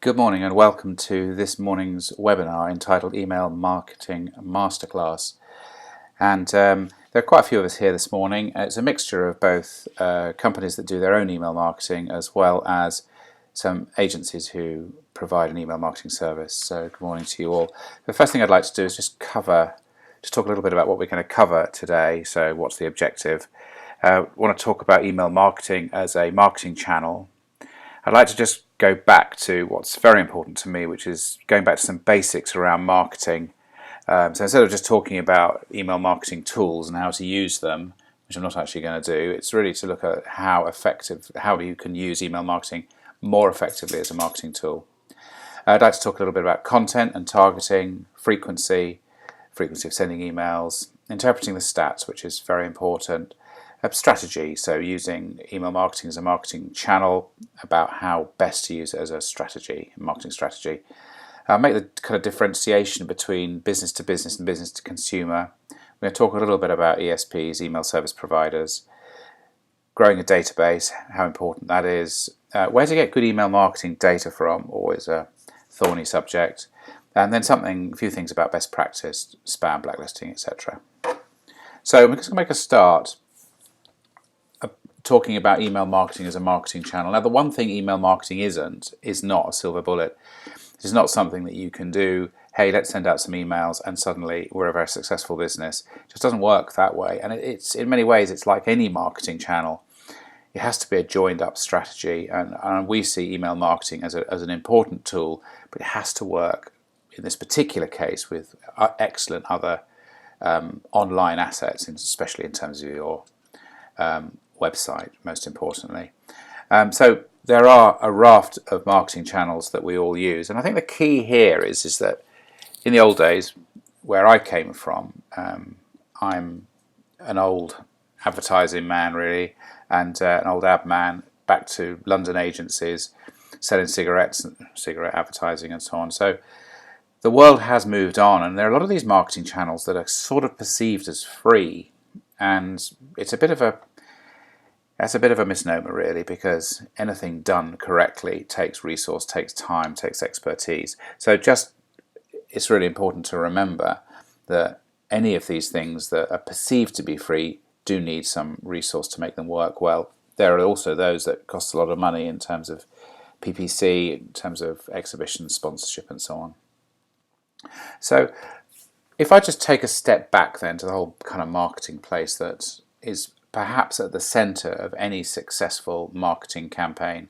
Good morning and welcome to this morning's webinar entitled Email Marketing Masterclass. And there are quite a few of us here this morning. It's a mixture of both companies that do their own email marketing as well as some agencies who provide an email marketing service. So good morning to you all. The first thing I'd like to do is just talk a little bit about what we're going to cover today. So what's the objective? I want to talk about email marketing as a marketing channel. I'd like to just go back to what's very important to me, which is going back to some basics around marketing. So instead of just talking about email marketing tools and how to use them, which I'm not actually going to do, it's really to look at how you can use email marketing more effectively as a marketing tool. I'd like to talk a little bit about content and targeting, frequency of sending emails, interpreting the stats, which is very important. Strategy, so using email marketing as a marketing channel, about how best to use it as a strategy, marketing strategy. Make the kind of differentiation between business to business and business to consumer. We're going to talk a little bit about ESPs, email service providers, growing a database, how important that is, where to get good email marketing data from, always a thorny subject, and then a few things about best practice, spam, blacklisting, etc. So we're just going to make a start talking about email marketing as a marketing channel. Now, the one thing email marketing is not a silver bullet. This is not something that you can do, hey, let's send out some emails and suddenly we're a very successful business. It just doesn't work that way. And it's in many ways, it's like any marketing channel. It has to be a joined up strategy. And we see email marketing as an important tool, but it has to work in this particular case with excellent other online assets, especially in terms of your website, most importantly. So there are a raft of marketing channels that we all use, and I think the key here is that in the old days, where I came from, I'm an old advertising man really, and an old ad man, back to London agencies selling cigarette advertising and so on. So the world has moved on, and there are a lot of these marketing channels that are sort of perceived as free, and it's a bit of a misnomer really, because anything done correctly takes resource, takes time, takes expertise. So it's really important to remember that any of these things that are perceived to be free do need some resource to make them work well. There are also those that cost a lot of money in terms of PPC, in terms of exhibition, sponsorship and so on. So if I just take a step back then to the whole kind of marketing place that is perhaps at the center of any successful marketing campaign,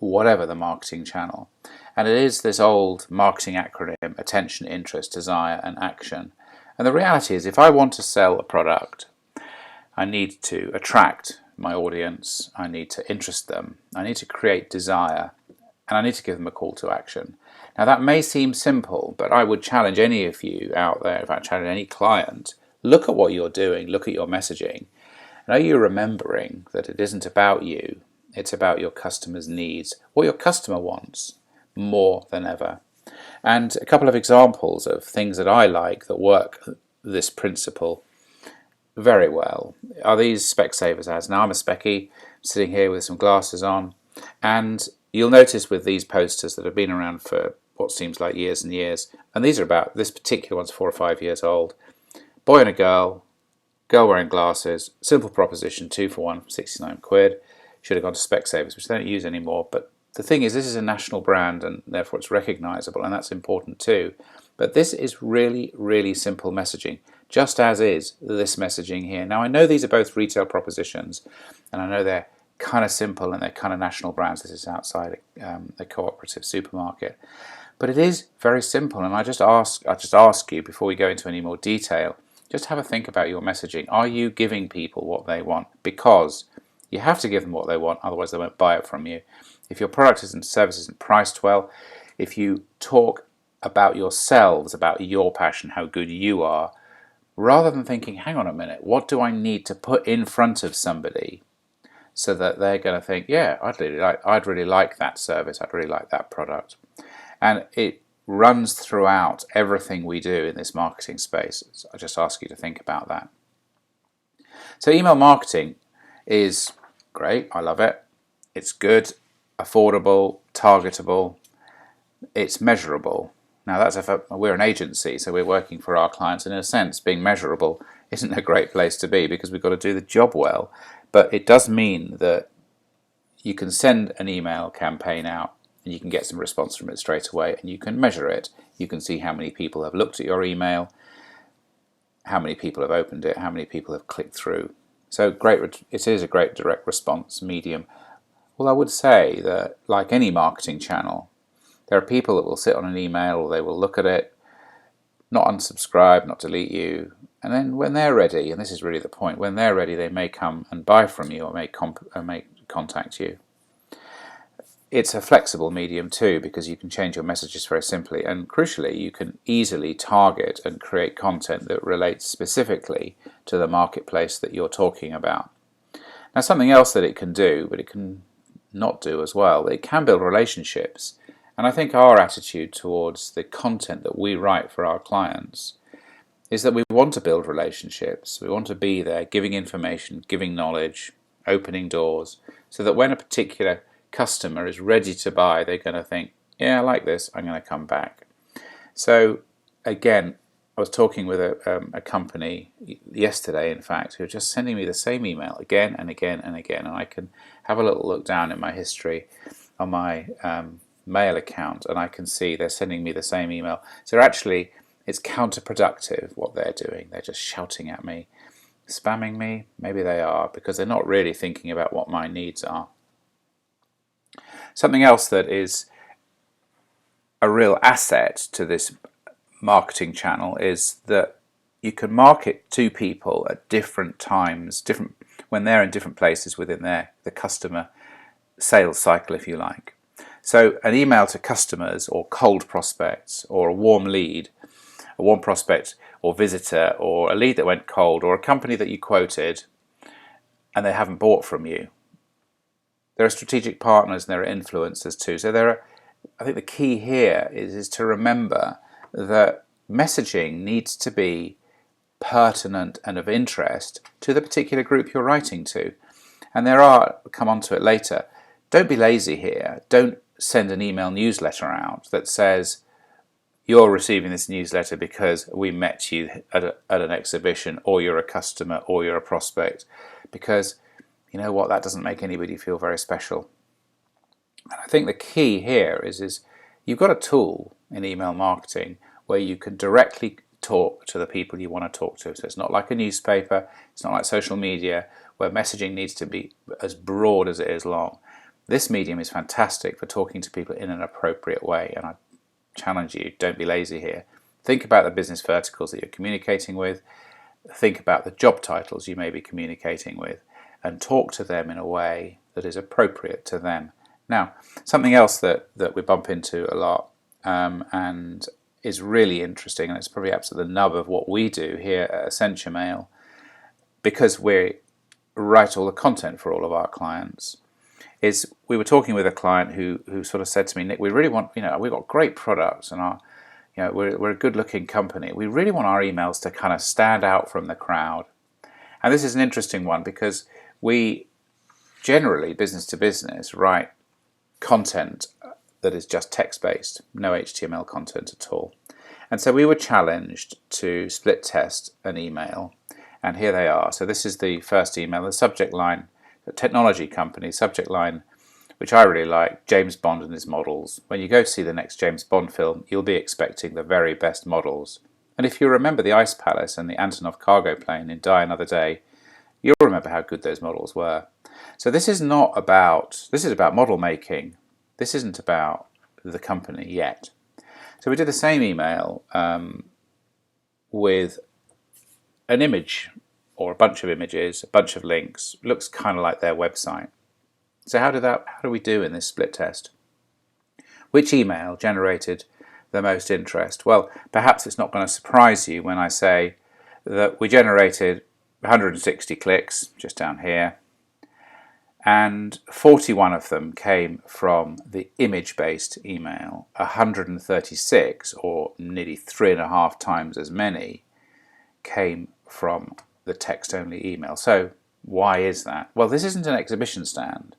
whatever the marketing channel. And it is this old marketing acronym, attention, interest, desire, and action. And the reality is, if I want to sell a product, I need to attract my audience, I need to interest them, I need to create desire, and I need to give them a call to action. Now that may seem simple, but I would challenge any of you out there, in fact challenge any client, look at what you're doing, look at your messaging. And are you remembering that it isn't about you, it's about your customer's needs, what your customer wants, more than ever. And a couple of examples of things that I like that work this principle very well are these Specsavers ads. Now I'm a Specky, sitting here with some glasses on, and you'll notice with these posters that have been around for what seems like years and years, and these are about, this particular one's 4 or 5 years old, boy and a girl wearing glasses, simple proposition, 2 for 1, 69 quid. Should have gone to Specsavers, which they don't use anymore. But the thing is, this is a national brand and therefore it's recognizable, and that's important too. But this is really, really simple messaging, just as is this messaging here. Now I know these are both retail propositions, and I know they're kind of simple and they're kind of national brands. This is outside a cooperative supermarket. But it is very simple, and I just ask you, before we go into any more detail, just have a think about your messaging. Are you giving people what they want? Because you have to give them what they want, otherwise they won't buy it from you. If your product and service isn't priced well, if you talk about yourselves, about your passion, how good you are, rather than thinking, hang on a minute, what do I need to put in front of somebody so that they're going to think, yeah, I'd really like that service, I'd really like that product. And it runs throughout everything we do in this marketing space. So I just ask you to think about that. So email marketing is great, I love it. It's good, affordable, targetable, it's measurable. Now we're an agency, so we're working for our clients, and in a sense being measurable isn't a great place to be because we've got to do the job well. But it does mean that you can send an email campaign out and you can get some response from it straight away, and you can measure it. You can see how many people have looked at your email, how many people have opened it, how many people have clicked through. So it is a great direct response medium. Well, I would say that, like any marketing channel, there are people that will sit on an email, or they will look at it, not unsubscribe, not delete you, and then when they're ready, and this is really the point, when they're ready, they may come and buy from you, or may contact you. It's a flexible medium too, because you can change your messages very simply, and crucially, you can easily target and create content that relates specifically to the marketplace that you're talking about. Now, something else that it can do, but it can not do as well, it can build relationships. And I think our attitude towards the content that we write for our clients is that we want to build relationships. We want to be there giving information, giving knowledge, opening doors, so that when a particular customer is ready to buy, they're going to think, yeah, I like this, I'm going to come back. So again, I was talking with a company yesterday, in fact, who are just sending me the same email again and again and again, and I can have a little look down in my history on my mail account, and I can see they're sending me the same email. So actually, it's counterproductive what they're doing. They're just shouting at me, spamming me. Maybe they are, because they're not really thinking about what my needs are. Something else that is a real asset to this marketing channel is that you can market to people at different times, when they're in different places within the customer sales cycle, if you like. So an email to customers, or cold prospects, or a warm lead, a warm prospect or visitor, or a lead that went cold, or a company that you quoted and they haven't bought from you. There are strategic partners and there are influencers too. So I think the key here is to remember that messaging needs to be pertinent and of interest to the particular group you're writing to. And we'll come on to it later, don't be lazy here. Don't send an email newsletter out that says, you're receiving this newsletter because we met you at an exhibition, or you're a customer, or you're a prospect, because you know what, that doesn't make anybody feel very special. And I think the key here is you've got a tool in email marketing where you can directly talk to the people you want to talk to. So it's not like a newspaper, it's not like social media, where messaging needs to be as broad as it is long. This medium is fantastic for talking to people in an appropriate way, and I challenge you, don't be lazy here. Think about the business verticals that you're communicating with, think about the job titles you may be communicating with, and talk to them in a way that is appropriate to them. Now, something else that we bump into a lot and is really interesting, and it's probably absolutely the nub of what we do here at Essentia Mail, because we write all the content for all of our clients, is we were talking with a client who sort of said to me, Nick, we really want, we've got great products, and we're a good-looking company. We really want our emails to kind of stand out from the crowd. And this is an interesting one, because we generally, business to business, write content that is just text-based, no HTML content at all. And so we were challenged to split test an email, and here they are. So this is the first email, the subject line, the technology company, subject line, which I really like, James Bond and his models. When you go to see the next James Bond film, you'll be expecting the very best models. And if you remember the Ice Palace and the Antonov cargo plane in Die Another Day, you'll remember how good those models were. So this is about model making. This isn't about the company yet. So we did the same email with an image, or a bunch of images, a bunch of links. Looks kind of like their website. So how do we do in this split test? Which email generated the most interest? Well, perhaps it's not going to surprise you when I say that we generated 160 clicks, just down here, and 41 of them came from the image-based email. 136, or nearly 3.5 times as many, came from the text-only email. So why is that? Well, this isn't an exhibition stand,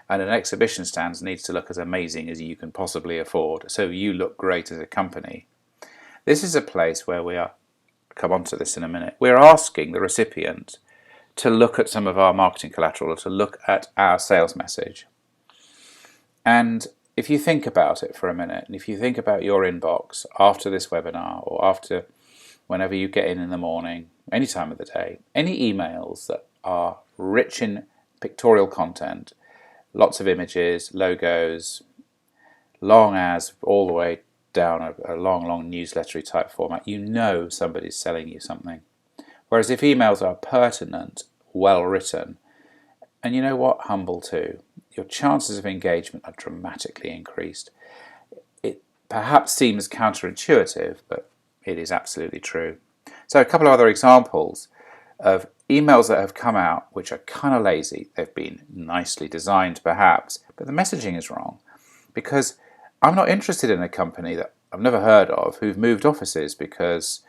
and an exhibition stand needs to look as amazing as you can possibly afford, so you look great as a company. This is a place where we are, I'll come on to this in a minute, we're asking the recipient to look at some of our marketing collateral or to look at our sales message. And if you think about it for a minute, and if you think about your inbox after this webinar or after whenever you get in the morning, any time of the day, any emails that are rich in pictorial content, lots of images, logos, long as all the way down a long newslettery type format, you know somebody's selling you something. Whereas if emails are pertinent, well written, and you know what, humble too, your chances of engagement are dramatically increased. It perhaps seems counterintuitive, but it is absolutely true. So a couple of other examples of emails that have come out which are kind of lazy. They've been nicely designed perhaps, but the messaging is wrong, because I'm not interested in a company that I've never heard of who've moved offices because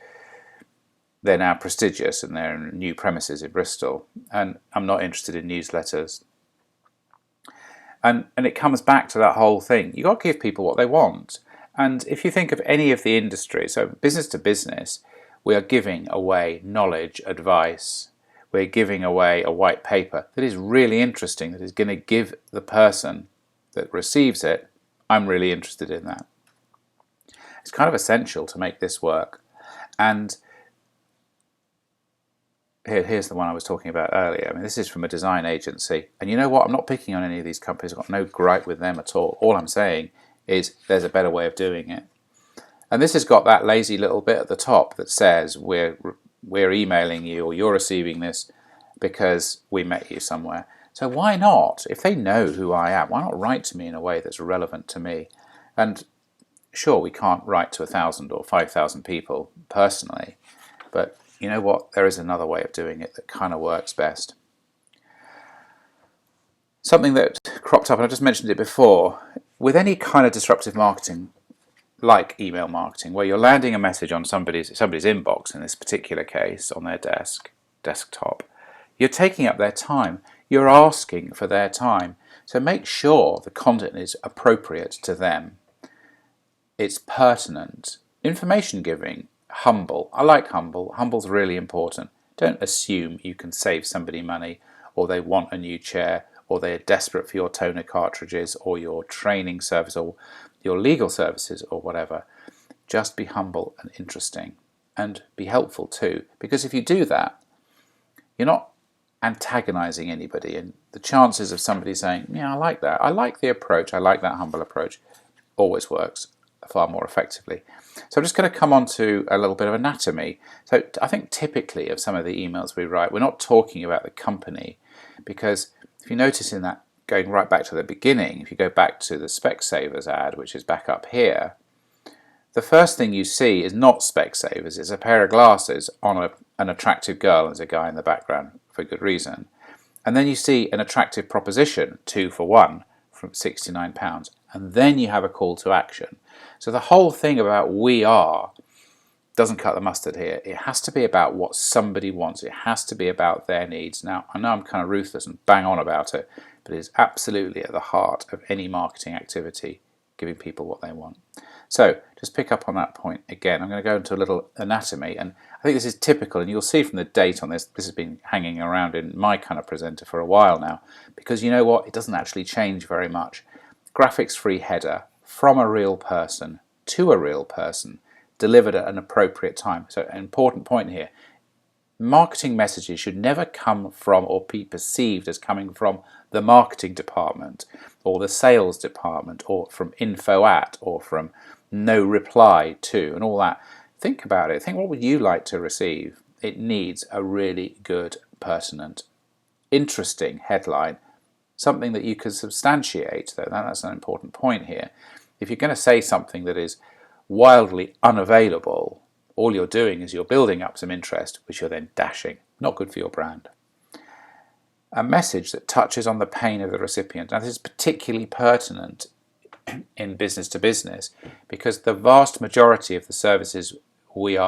they're now prestigious and they're in new premises in Bristol, and I'm not interested in newsletters. And it comes back to that whole thing. You've got to give people what they want. And if you think of any of the industry, so business to business, we are giving away knowledge, advice. We're giving away a white paper that is really interesting, that is going to give the person that receives it, I'm really interested in that. It's kind of essential to make this work. And here's the one I was talking about earlier. I mean, this is from a design agency. And you know what? I'm not picking on any of these companies. I've got no gripe with them at all. All I'm saying is there's a better way of doing it. And this has got that lazy little bit at the top that says we're emailing you or you're receiving this because we met you somewhere. So why not? If they know who I am, why not write to me in a way that's relevant to me? And sure, we can't write to 1,000 or 5,000 people personally, but you know what? There is another way of doing it that kind of works best. Something that cropped up, and I just mentioned it before, with any kind of disruptive marketing, like email marketing, where you're landing a message on somebody's inbox, in this particular case, on their desktop, you're taking up their time. You're asking for their time. So make sure the content is appropriate to them. It's pertinent. Information giving, humble. I like humble. Humble's really important. Don't assume you can save somebody money, or they want a new chair, or they're desperate for your toner cartridges, or your training service, or your legal services, or whatever. Just be humble and interesting, and be helpful too. Because if you do that, you're not antagonizing anybody, and the chances of somebody saying, yeah, I like that, I like the approach, I like that humble approach, always works far more effectively. So I'm just going to come on to a little bit of anatomy. So I think typically of some of the emails we write, we're not talking about the company, because if you notice in that, going right back to the beginning, if you go back to the Specsavers ad, which is back up here, the first thing you see is not Specsavers, it's a pair of glasses on an attractive girl. There's a guy in the background for good reason. And then you see an attractive proposition, 2 for 1, from £69. And then you have a call to action. So the whole thing about we are doesn't cut the mustard here. It has to be about what somebody wants. It has to be about their needs. Now, I know I'm kind of ruthless and bang on about it, but it is absolutely at the heart of any marketing activity, giving people what they want. So just pick up on that point again. I'm going to go into a little anatomy, and I think this is typical, and you'll see from the date on this, this has been hanging around in my kind of presenter for a while now, because you know what, it doesn't actually change very much. Graphics-free header from a real person to a real person, delivered at an appropriate time. So an important point here, marketing messages should never come from or be perceived as coming from the marketing department or the sales department or from info at or from no reply to and all that. Think about it. Think, what would you like to receive? It needs a really good, pertinent, interesting headline, something that you can substantiate, though. That's an important point here. If you're going to say something that is wildly unavailable, all you're doing is you're building up some interest, which you're then dashing. Not good for your brand. A message that touches on the pain of the recipient. Now, this is particularly pertinent in business to business, because the vast majority of the services we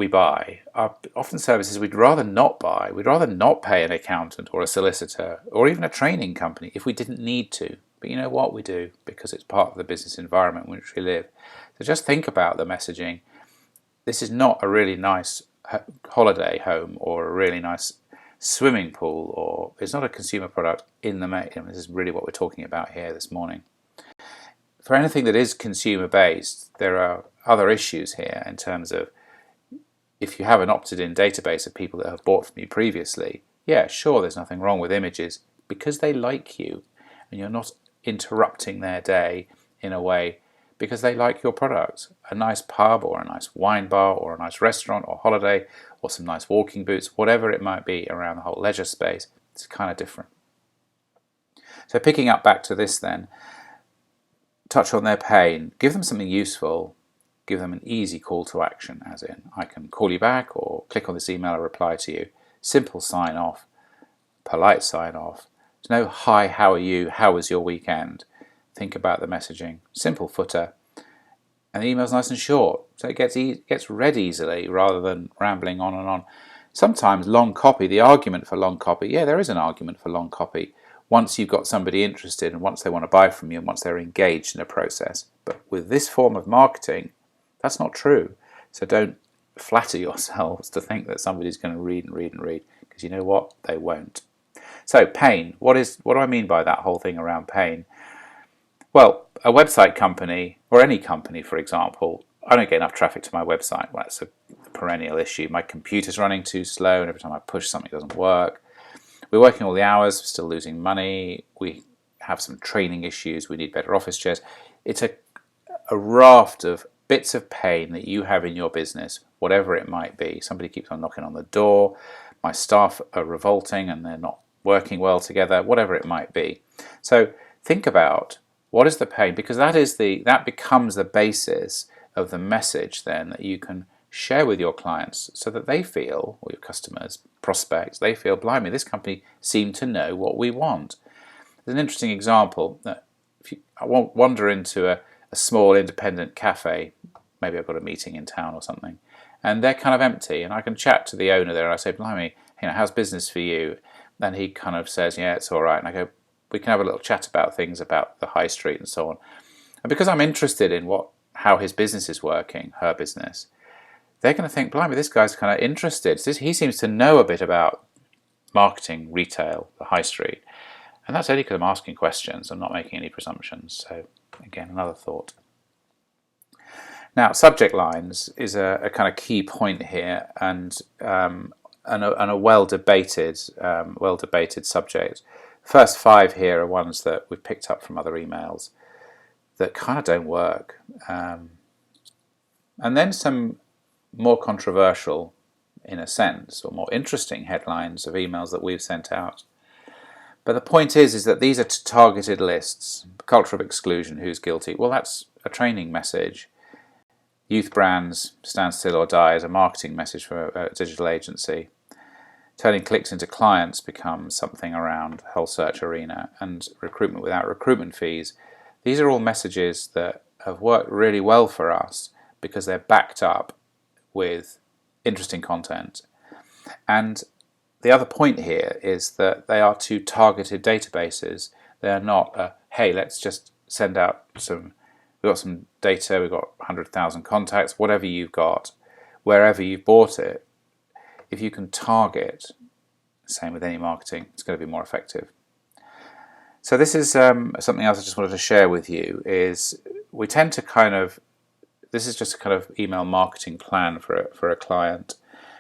we buy are often services we'd rather not buy. We'd rather not pay an accountant or a solicitor or even a training company if we didn't need to. But you know what, we do, because it's part of the business environment in which we live. So just think about the messaging. This is not a really nice holiday home or a really nice swimming pool, or it's not a consumer product in the main. This is really what we're talking about here this morning. For anything that is consumer based, there are other issues here in terms of, if you have an opted-in database of people that have bought from you previously, yeah, sure, there's nothing wrong with images because they like you and you're not interrupting their day in a way because they like your product. A nice pub or a nice wine bar or a nice restaurant or holiday or some nice walking boots, whatever it might be around the whole leisure space, it's kind of different. So picking up back to this then, touch on their pain, give them something useful, give them an easy call to action, as in, I can call you back or click on this email or reply to you. Simple sign off, polite sign off. There's no hi, how are you, how was your weekend? Think about the messaging, simple footer, and the email's nice and short, so it gets read easily rather than rambling on and on. Sometimes long copy, the argument for long copy, yeah, there is an argument for long copy once you've got somebody interested and once they want to buy from you and once they're engaged in a process. But with this form of marketing, that's not true. So don't flatter yourselves to think that somebody's going to read and read and read, because you know what? They won't. So pain. What do I mean by that whole thing around pain? Well, a website company, or any company, for example, I don't get enough traffic to my website. Well, that's a perennial issue. My computer's running too slow, and every time I push something, it doesn't work. We're working all the hours, still losing money. We have some training issues. We need better office chairs. It's a raft of bits of pain that you have in your business, whatever it might be. Somebody keeps on knocking on the door. My staff are revolting and they're not working well together, whatever it might be. So think about, what is the pain? Because that becomes the basis of the message then that you can share with your clients, so that they feel, or your customers, prospects, they feel, blimey, this company seemed to know what we want. There's an interesting example that if you wander into a small independent cafe, maybe I've got a meeting in town or something, and they're kind of empty, and I can chat to the owner there and I say, blimey, how's business for you? And he kind of says, yeah, it's all right. And I go, we can have a little chat about things, about the high street and so on. And because I'm interested in how his business is working, her business, they're going to think, blimey, this guy's kind of interested. He seems to know a bit about marketing, retail, the high street. And that's only because I'm asking questions. I'm not making any presumptions. So again, another thought. Now, subject lines is a kind of key point here, and a well-debated subject. First 5 here are ones that we've picked up from other emails that kind of don't work. And then some more controversial, in a sense, or more interesting headlines of emails that we've sent out. But the point is that these are targeted lists. Culture of exclusion, who's guilty? Well, that's a training message. Youth brands, stand still or die, is a marketing message for a digital agency. Turning clicks into clients becomes something around the whole search arena, and recruitment without recruitment fees. These are all messages that have worked really well for us because they're backed up with interesting content. And the other point here is that they are 2 targeted databases. They are not hey, let's just send out we've got some data, we've got 100,000 contacts, whatever you've got, wherever you've bought it. If you can target, same with any marketing, it's going to be more effective. So this is something else I just wanted to share with you, is we tend to this is just a kind of email marketing plan for a client.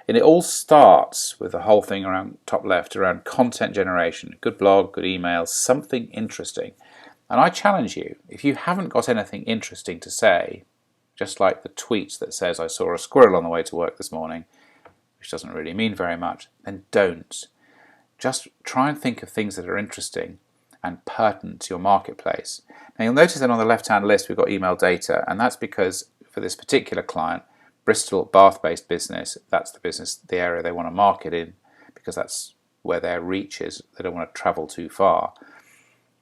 And it all starts with the whole thing around top left, around content generation, good blog, good email, something interesting. And I challenge you, if you haven't got anything interesting to say, just like the tweet that says, I saw a squirrel on the way to work this morning, which doesn't really mean very much, then don't. Just try and think of things that are interesting and pertinent to your marketplace. Now you'll notice that on the left-hand list we've got email data, and that's because for this particular client, Bristol, Bath-based business, that's the area they want to market in, because that's where their reach is. They don't want to travel too far.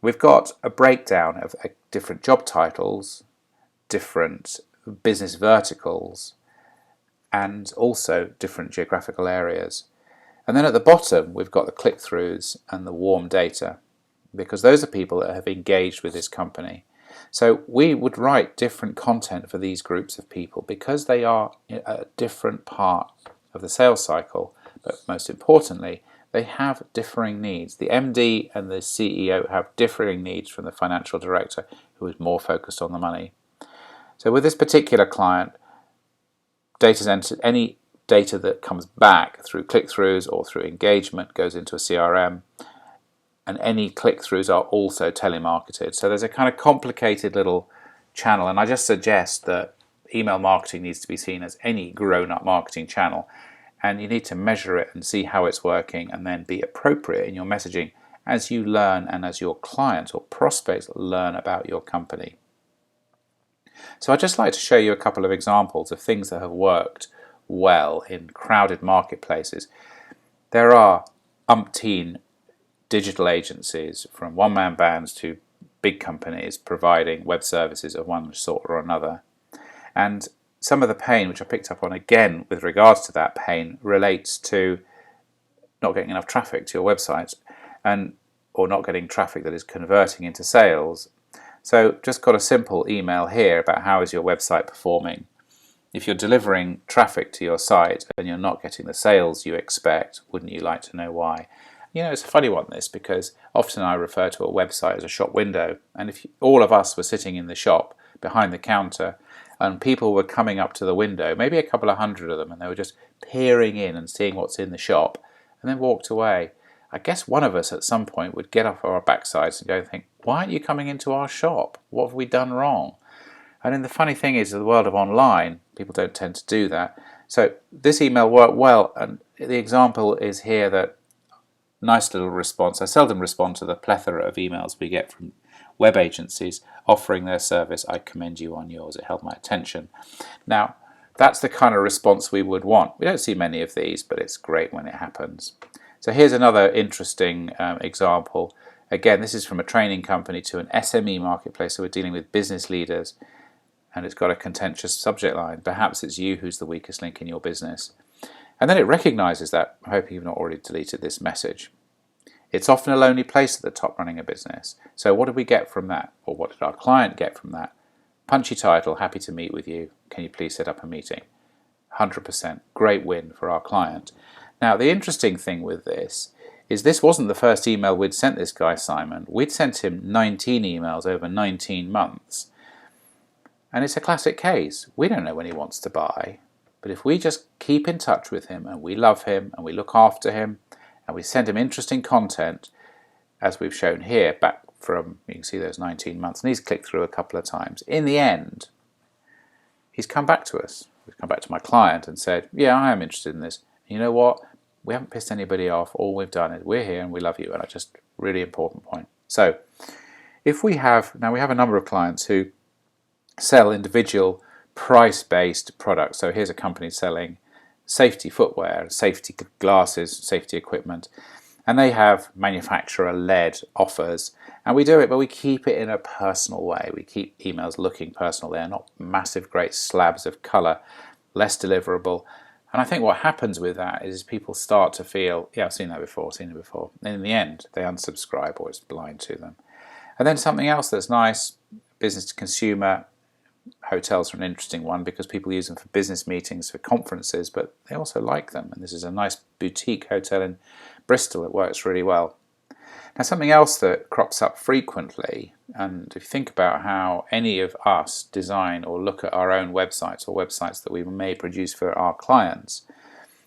We've got a breakdown of different job titles, different business verticals, and also different geographical areas. And then at the bottom, we've got the click-throughs and the warm data, because those are people that have engaged with this company. So we would write different content for these groups of people because they are a different part of the sales cycle, but most importantly, they have differing needs. The MD and the CEO have differing needs from the financial director, who is more focused on the money. So with this particular client, data's entered, any data that comes back through click-throughs or through engagement goes into a CRM, and any click-throughs are also telemarketed. So there's a kind of complicated little channel, and I just suggest that email marketing needs to be seen as any grown-up marketing channel, and you need to measure it and see how it's working and then be appropriate in your messaging as you learn and as your clients or prospects learn about your company. So I'd just like to show you a couple of examples of things that have worked well in crowded marketplaces. There are umpteen digital agencies, from one-man bands to big companies, providing web services of one sort or another. And some of the pain, which I picked up on again with regards to that pain, relates to not getting enough traffic to your website, or not getting traffic that is converting into sales. So just got a simple email here about how is your website performing. If you're delivering traffic to your site and you're not getting the sales you expect, wouldn't you like to know why? You know, it's a funny one, this, because often I refer to a website as a shop window, and if all of us were sitting in the shop behind the counter and people were coming up to the window, maybe a couple of hundred of them, and they were just peering in and seeing what's in the shop and then walked away, I guess one of us at some point would get off our backsides and go and think, why aren't you coming into our shop? What have we done wrong? And then the funny thing is, in the world of online, people don't tend to do that. So this email worked well, and the example is here that nice little response. I seldom respond to the plethora of emails we get from web agencies offering their service. I commend you on yours. It held my attention. Now, that's the kind of response we would want. We don't see many of these, but it's great when it happens. So here's another interesting example. Again, this is from a training company to an SME marketplace. So we're dealing with business leaders, and it's got a contentious subject line. Perhaps it's you who's the weakest link in your business. And then it recognizes that. I'm hoping you've not already deleted this message. It's often a lonely place at the top running a business. So what did we get from that? Or what did our client get from that? Punchy title, happy to meet with you. Can you please set up a meeting? 100%. Great win for our client. Now, the interesting thing with this is this wasn't the first email we'd sent this guy, Simon. We'd sent him 19 emails over 19 months. And it's a classic case. We don't know when he wants to buy. But if we just keep in touch with him and we love him and we look after him and we send him interesting content, as we've shown here, back from, you can see those 19 months, and he's clicked through a couple of times. In the end, he's come back to us. We've come back to my client and said, yeah, I am interested in this. And you know what? We haven't pissed anybody off. All we've done is we're here and we love you. And that's just a really important point. So if we have a number of clients who sell individual price-based products. So here's a company selling safety footwear, safety glasses, safety equipment, and they have manufacturer-led offers. And we do it, but we keep it in a personal way. We keep emails looking personal. They're not massive, great slabs of colour, less deliverable. And I think what happens with that is people start to feel, yeah, I've seen that before, seen it before. And in the end, they unsubscribe or it's blind to them. And then something else that's nice, business to consumer. Hotels are an interesting one because people use them for business meetings, for conferences, but they also like them. And this is a nice boutique hotel in Bristol that works really well. Now, something else that crops up frequently, and if you think about how any of us design or look at our own websites or websites that we may produce for our clients,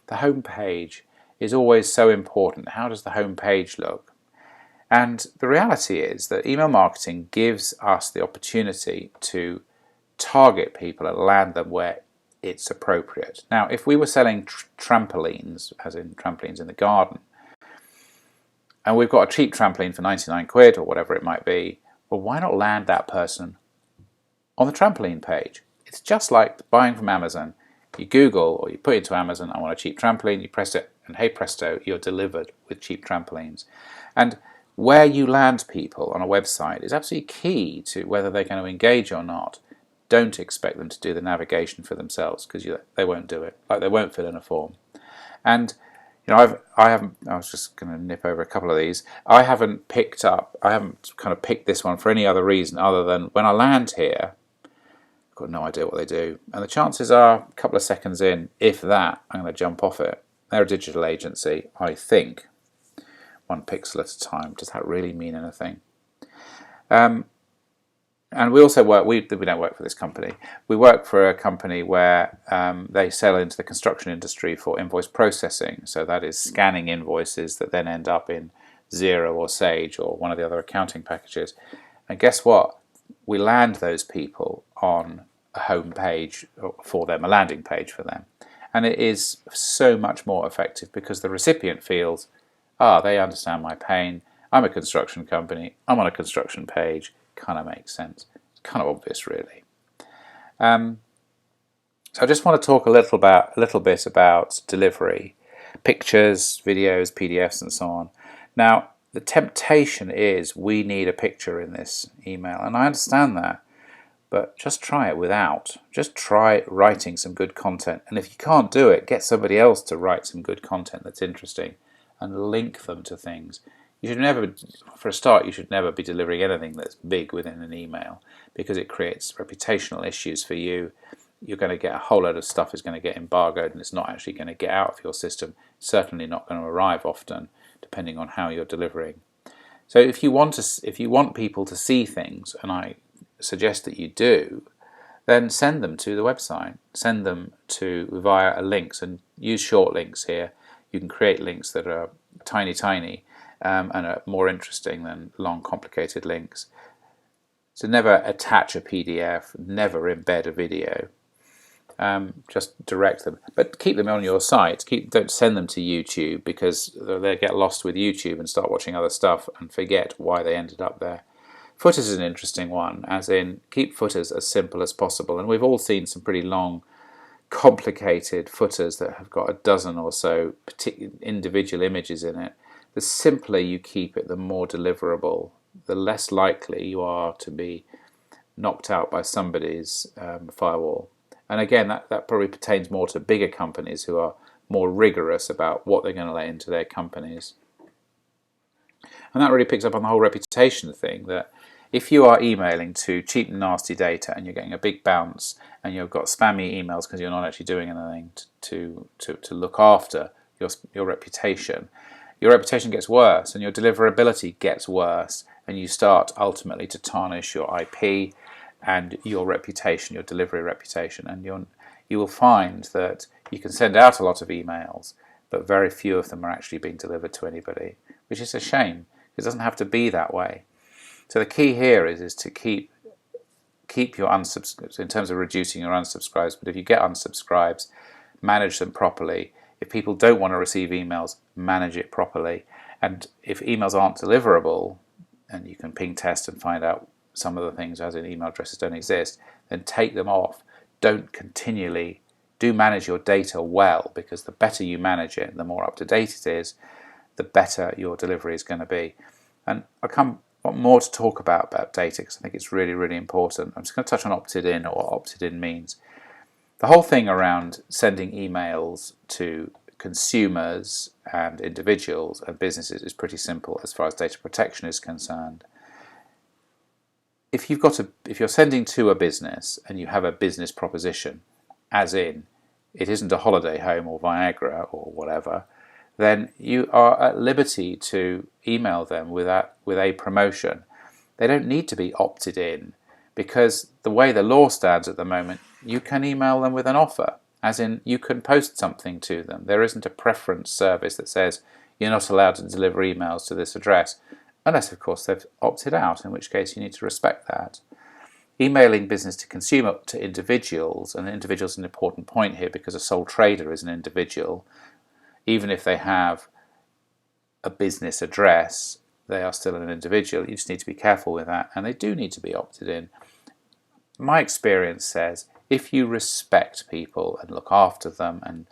the home page is always so important. How does the home page look? And the reality is that email marketing gives us the opportunity to target people and land them where it's appropriate. Now, if we were selling trampolines, as in trampolines in the garden, and we've got a cheap trampoline for 99 quid or whatever it might be, well, why not land that person on the trampoline page? It's just like buying from Amazon. You Google or you put into Amazon, I want a cheap trampoline, you press it, and hey presto, you're delivered with cheap trampolines. And where you land people on a website is absolutely key to whether they're going to engage or not. don't expect them to do the navigation for themselves, because they won't do it. Like, they won't fill in a form. And I haven't. I was just going to nip over a couple of these. I haven't kind of picked this one for any other reason other than when I land here, I've got no idea what they do, and the chances are a couple of seconds in, if that, I'm going to jump off it. They're a digital agency, I think. One pixel at a time. Does that really mean anything? And we also work, we don't work for this company. We work for a company where they sell into the construction industry for invoice processing. So that is scanning invoices that then end up in Xero or Sage or one of the other accounting packages. And guess what? We land those people on a home page for them, a landing page for them. And it is so much more effective because the recipient feels, they understand my pain. I'm a construction company. I'm on a construction page. Kind of makes sense. It's kind of obvious, really. So I just want to talk a little bit about delivery, pictures, videos, PDFs, and so on. Now, the temptation is we need a picture in this email, and I understand that, but just try it without. Just try writing some good content, and if you can't do it, get somebody else to write some good content that's interesting, and link them to things. You should never, for a start, you should never be delivering anything that's big within an email, because it creates reputational issues for you. You're going to get a whole load of stuff is going to get embargoed, and it's not actually going to get out of your system. It's certainly not going to arrive often, depending on how you're delivering. So if you want people to see things, and I suggest that you do, then send them to the website. Send them via links, and use short links here. You can create links that are tiny. And are more interesting than long, complicated links. So never attach a PDF, never embed a video. Just direct them, but keep them on your site. Don't send them to YouTube, because they get lost with YouTube and start watching other stuff and forget why they ended up there. Footers is an interesting one, as in keep footers as simple as possible. And we've all seen some pretty long, complicated footers that have got a dozen or so individual images in it. The simpler you keep it, the more deliverable, the less likely you are to be knocked out by somebody's firewall. And again, that probably pertains more to bigger companies who are more rigorous about what they're going to let into their companies. And that really picks up on the whole reputation thing, that if you are emailing to cheap and nasty data and you're getting a big bounce and you've got spammy emails because you're not actually doing anything to look after your reputation, your reputation gets worse and your deliverability gets worse, and you start ultimately to tarnish your IP and your reputation, your delivery reputation, and you will find that you can send out a lot of emails, but very few of them are actually being delivered to anybody, which is a shame. It doesn't have to be that way. So the key here is to keep your unsubscribes, in terms of reducing your unsubscribes, but if you get unsubscribes, manage them properly. If people don't want to receive emails, manage it properly. And if emails aren't deliverable, and you can ping test and find out some of the things, as in email addresses don't exist, then take them off. Do manage your data well, because the better you manage it, the more up to date it is, the better your delivery is going to be. And I want more to talk about data, because I think it's really, really important. I'm just going to touch on opted in, or what opted in means. The whole thing around sending emails to consumers and individuals and businesses is pretty simple as far as data protection is concerned. If you're sending to a business and you have a business proposition, as in it isn't a holiday home or Viagra or whatever, then you are at liberty to email them with a promotion. They don't need to be opted in, because the way the law stands at the moment, you can email them with an offer, as in you can post something to them. There isn't a preference service that says you're not allowed to deliver emails to this address, unless of course they've opted out, in which case you need to respect that. Emailing business to consumer to individuals, and individuals is an important point here, because a sole trader is an individual. Even if they have a business address, they are still an individual. You just need to be careful with that, and they do need to be opted in. My experience says if you respect people and look after them and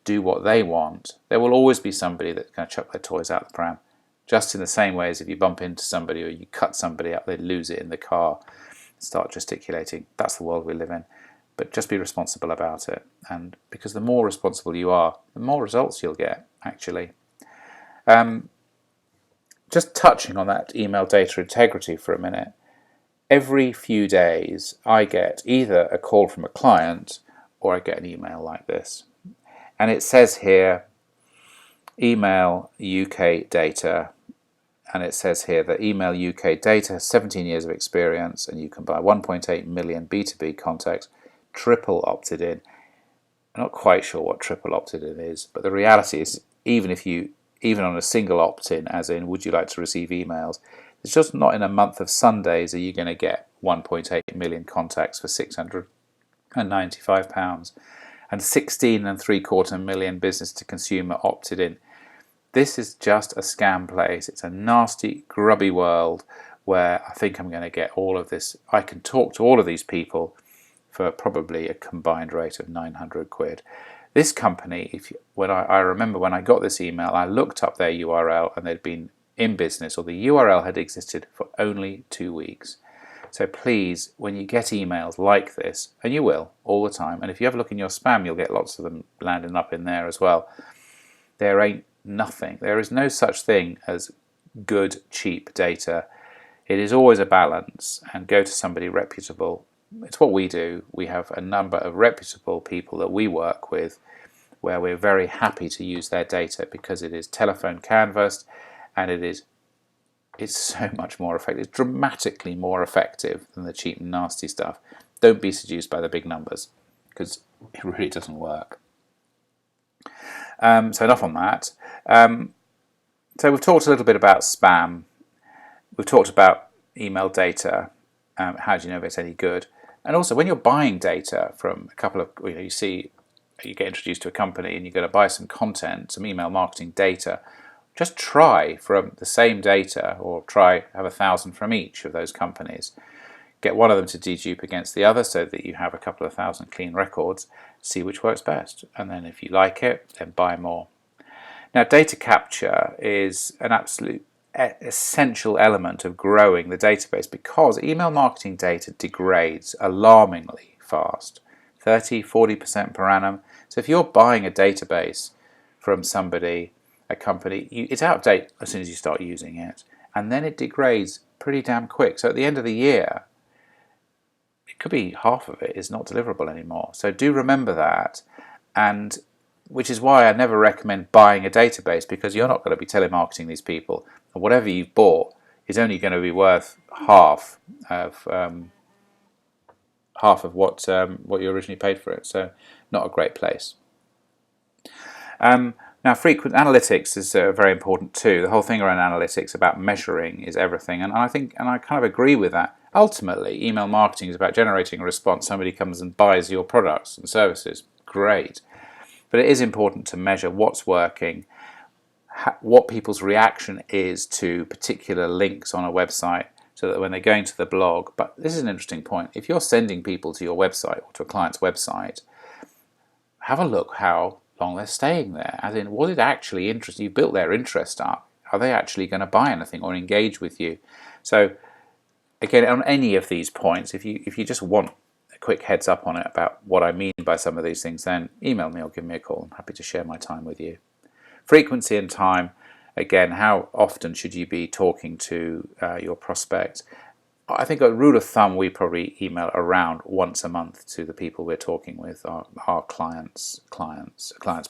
do what they want, there will always be somebody that's going to chuck their toys out the pram. Just in the same way as if you bump into somebody or you cut somebody up, they lose it in the car. start gesticulating. That's the world we live in. But just be responsible about it. And because the more responsible you are, the more results you'll get, actually. Just touching on that email data integrity for a minute. Every few days, I get either a call from a client or I get an email like this. And it says here, email UK data. And it says here that email UK data has 17 years of experience and you can buy 1.8 million B2B contacts, triple opted in. I'm not quite sure what triple opted in is, but the reality is even on a single opt-in, as in would you like to receive emails, it's just not in a month of Sundays are you going to get 1.8 million contacts for £695 and 16.75 million business to consumer opted in. This is just a scam place. It's a nasty, grubby world where I think I'm going to get all of this. I can talk to all of these people for probably a combined rate of 900 quid. This company, I remember when I got this email, I looked up their URL and they'd been in business, or the URL had existed for only 2 weeks. So please, when you get emails like this, and you will all the time, and if you have a look in your spam, you'll get lots of them landing up in there as well. There ain't nothing. There is no such thing as good, cheap data. It is always a balance, and go to somebody reputable. It's what we do. We have a number of reputable people that we work with where we're very happy to use their data because it is telephone canvassed and it's so much more effective. It's dramatically more effective than the cheap and nasty stuff. Don't be seduced by the big numbers because it really doesn't work. So enough on that. So we've talked a little bit about spam. We've talked about email data. How do you know if it's any good? And also, when you're buying data from a couple of, you get introduced to a company and you're going to buy some content, some email marketing data, just try from the same data, or have 1,000 from each of those companies. Get one of them to dedupe against the other so that you have a couple of thousand clean records, see which works best. And then if you like it, then buy more. Now, data capture is an absolute essential element of growing the database because email marketing data degrades alarmingly fast, 30-40% per annum. So if you're buying a database from somebody, a company, it's out of date as soon as you start using it, and then it degrades pretty damn quick. So at the end of the year, it could be half of it is not deliverable anymore. So do remember that, and which is why I never recommend buying a database, because you're not going to be telemarketing these people, and whatever you've bought is only going to be worth half of what you originally paid for it. So not a great place. Now, frequent analytics is very important too. The whole thing around analytics about measuring is everything, and I kind of agree with that. Ultimately, email marketing is about generating a response. Somebody comes and buys your products and services. Great. But it is important to measure what's working, what people's reaction is to particular links on a website, so that when they're going to the blog. But this is an interesting point. If you're sending people to your website or to a client's website, have a look how long they're staying there. As in, was it actually interesting? You built their interest up. Are they actually going to buy anything or engage with you? So again, on any of these points, if you just want a quick heads up on it about what I mean by some of these things, then email me or give me a call. I'm happy to share my time with you. Frequency and time. Again, how often should you be talking to your prospects? I think a rule of thumb, we probably email around once a month to the people we're talking with, our clients,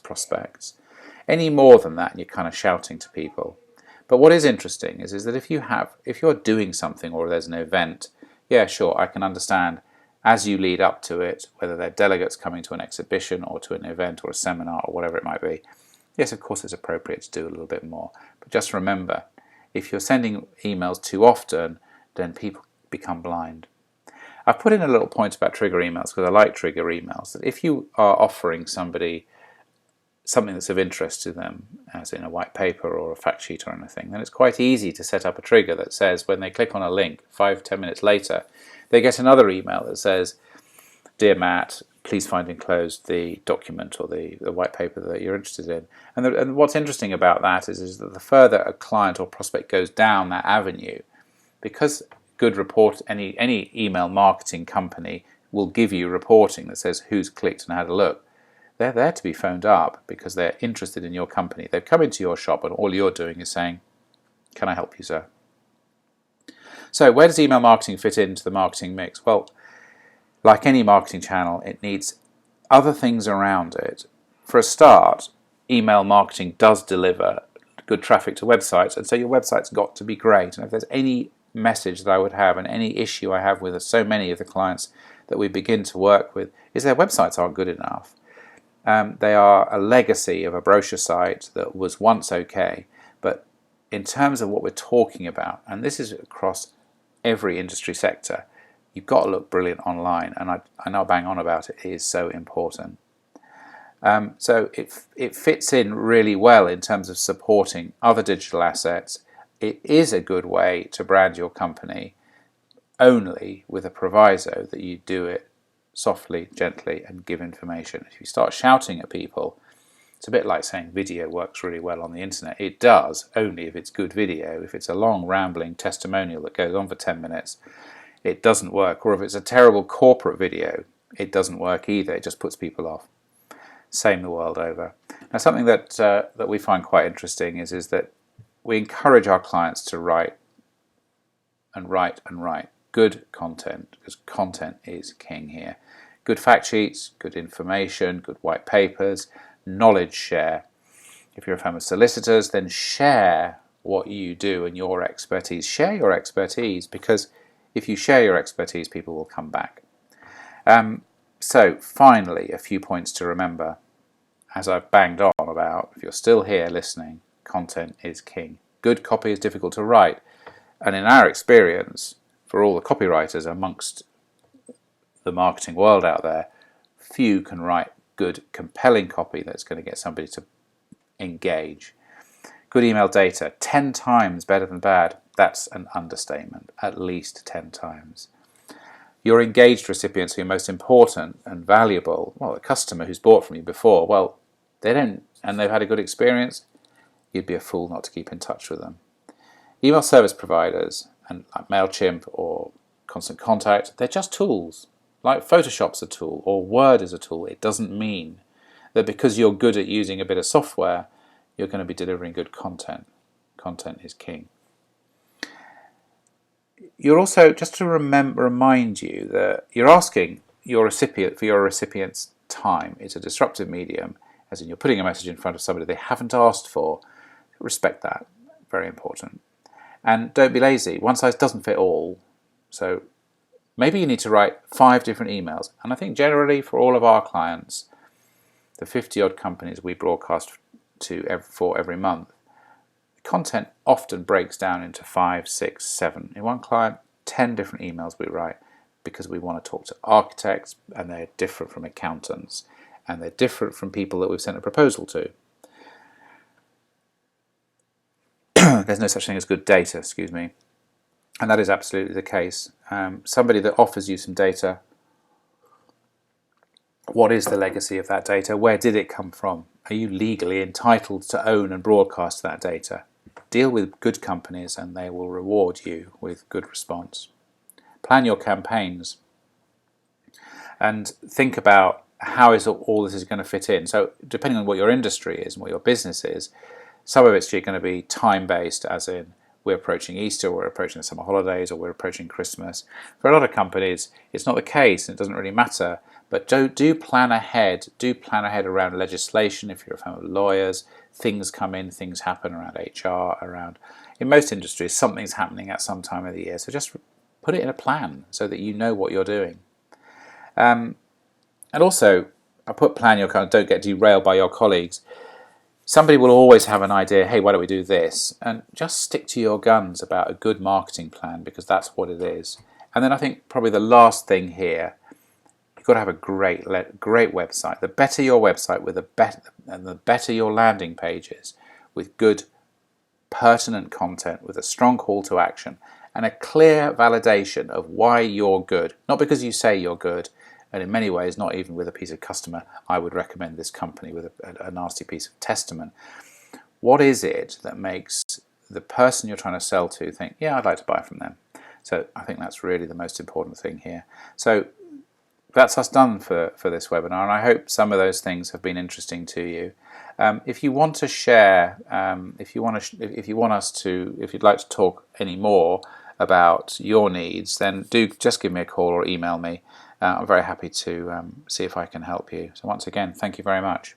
prospects. Any more than that, you're kind of shouting to people. But what is interesting is that if you're doing something or there's an event, yeah, sure, I can understand as you lead up to it, whether they're delegates coming to an exhibition or to an event or a seminar or whatever it might be. Yes, of course, it's appropriate to do a little bit more. But just remember, if you're sending emails too often, then people become blind. I've put in a little point about trigger emails because I like trigger emails. That if you are offering somebody something that's of interest to them, as in a white paper or a fact sheet or anything, then it's quite easy to set up a trigger that says when they click on a link, 5-10 minutes later, they get another email that says, "Dear Matt, please find enclosed the document or the white paper that you're interested in." And what's interesting about that is that the further a client or prospect goes down that avenue, because good report, any email marketing company will give you reporting that says who's clicked and had a look. They're there to be phoned up because they're interested in your company. They've come into your shop and all you're doing is saying, can I help you, sir? So where does email marketing fit into the marketing mix? Well, like any marketing channel, it needs other things around it. For a start, email marketing does deliver good traffic to websites, and so your website's got to be great. And if there's any message that I would have and any issue I have with so many of the clients that we begin to work with is their websites aren't good enough. They are a legacy of a brochure site that was once okay, but in terms of what we're talking about, and this is across every industry sector, you've got to look brilliant online, and I know bang on about it, it is so important. So it fits in really well in terms of supporting other digital assets. It is a good way to brand your company, only with a proviso that you do it softly, gently, and give information. If you start shouting at people, it's a bit like saying video works really well on the internet. It does, only if it's good video. If it's a long, rambling testimonial that goes on for 10 minutes, it doesn't work. Or if it's a terrible corporate video, it doesn't work either. It just puts people off. Same the world over. Now, something that we find quite interesting is that we encourage our clients to write and write and write good content, because content is king here. Good fact sheets, good information, good white papers, knowledge share. If you're a fan of solicitors, then share what you do and your expertise. Share your expertise, because if you share your expertise, people will come back. So finally, a few points to remember. As I've banged on about, if you're still here listening, content is king. Good copy is difficult to write. And in our experience, for all the copywriters amongst the marketing world out there, few can write good, compelling copy that's going to get somebody to engage. Good email data, 10 times better than bad. That's an understatement, at least 10 times. Your engaged recipients are your most important and valuable. Well, a customer who's bought from you before, well, they don't, and they've had a good experience, you'd be a fool not to keep in touch with them. Email service providers, and like MailChimp or Constant Contact, they're just tools. Like Photoshop's a tool or Word is a tool. It doesn't mean that because you're good at using a bit of software, you're going to be delivering good content. Content is king. You're also, just to remind you that you're asking your recipient for your recipient's time. It's a disruptive medium, as in you're putting a message in front of somebody they haven't asked for. Respect that. Very important. And don't be lazy. One size doesn't fit all. So maybe you need to write 5 different emails. And I think generally for all of our clients, the 50-odd companies we broadcast to for every month, content often breaks down into 5, 6, 7. In one client, 10 different emails we write, because we want to talk to architects, and they're different from accountants, and they're different from people that we've sent a proposal to. There's no such thing as good data, excuse me. And that is absolutely the case. Somebody that offers you some data, what is the legacy of that data? Where did it come from? Are you legally entitled to own and broadcast that data? Deal with good companies and they will reward you with good response. Plan your campaigns and think about how is all this is going to fit in. So depending on what your industry is and what your business is, some of it's going to be time-based, as in we're approaching Easter, we're approaching the summer holidays, or we're approaching Christmas. For a lot of companies, it's not the case, and it doesn't really matter. But do plan ahead. Do plan ahead around legislation. If you're a firm of lawyers, things come in, things happen around HR, around. In most industries, something's happening at some time of the year. So just put it in a plan so that you know what you're doing. And also, I put plan your don't get derailed by your colleagues. Somebody will always have an idea, hey, why don't we do this? And just stick to your guns about a good marketing plan, because that's what it is. And then I think probably the last thing here, you've got to have a great website. The better your website, the better your landing pages, with good, pertinent content, with a strong call to action, and a clear validation of why you're good. Not because you say you're good, and in many ways, not even with a piece of customer, I would recommend this company with a nasty piece of testament. What is it that makes the person you're trying to sell to think, yeah, I'd like to buy from them? So I think that's really the most important thing here. So that's us done for this webinar, and I hope some of those things have been interesting to you. If you want to share, if you'd like to talk any more about your needs, then do just give me a call or email me. I'm very happy to see if I can help you. So once again, thank you very much.